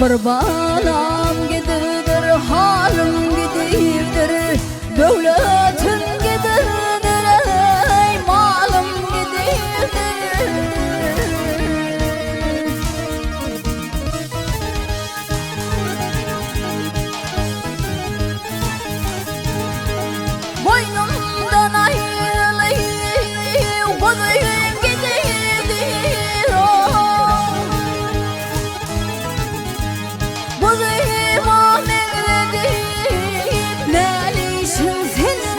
Bir balam gididir, halim gididir, dövletim gididir, ey malım gididir. Boynumdan ayrılayım, gözüm gididir, gözüm ameledir, nelişin senin.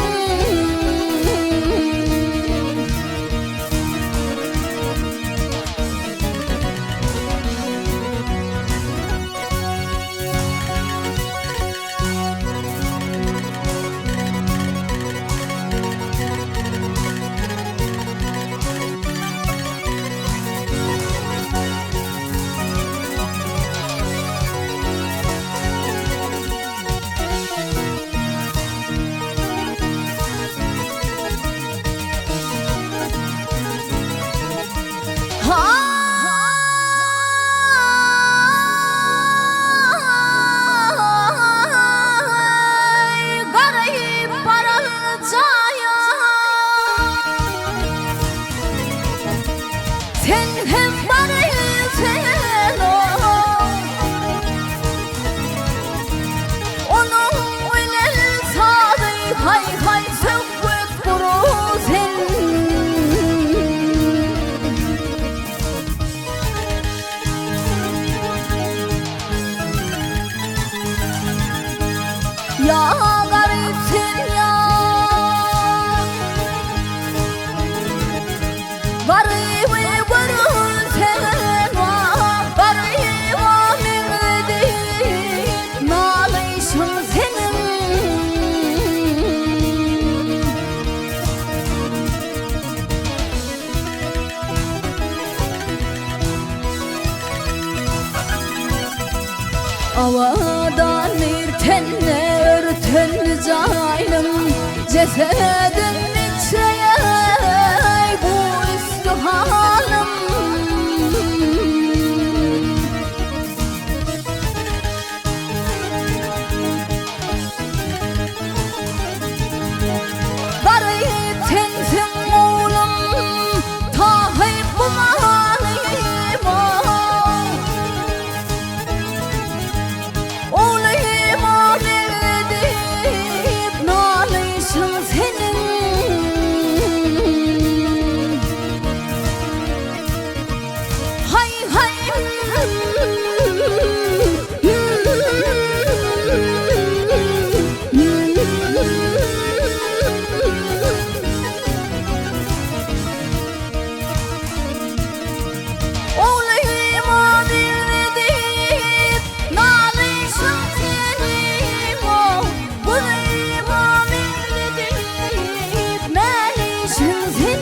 Sen hem bana sen onun öyle sadı hay hay sevmek duru sen. Ya garipsin ya, garip avadan irtenler örten caynım, cesedim içreye bu üstü halim. Garip sensin oğlum, tahip bu mahalim olayım ameledir, nalışın senin. Hay hay olayım ameledir, nalışın senin. Olayım ameledir, nalışın senin.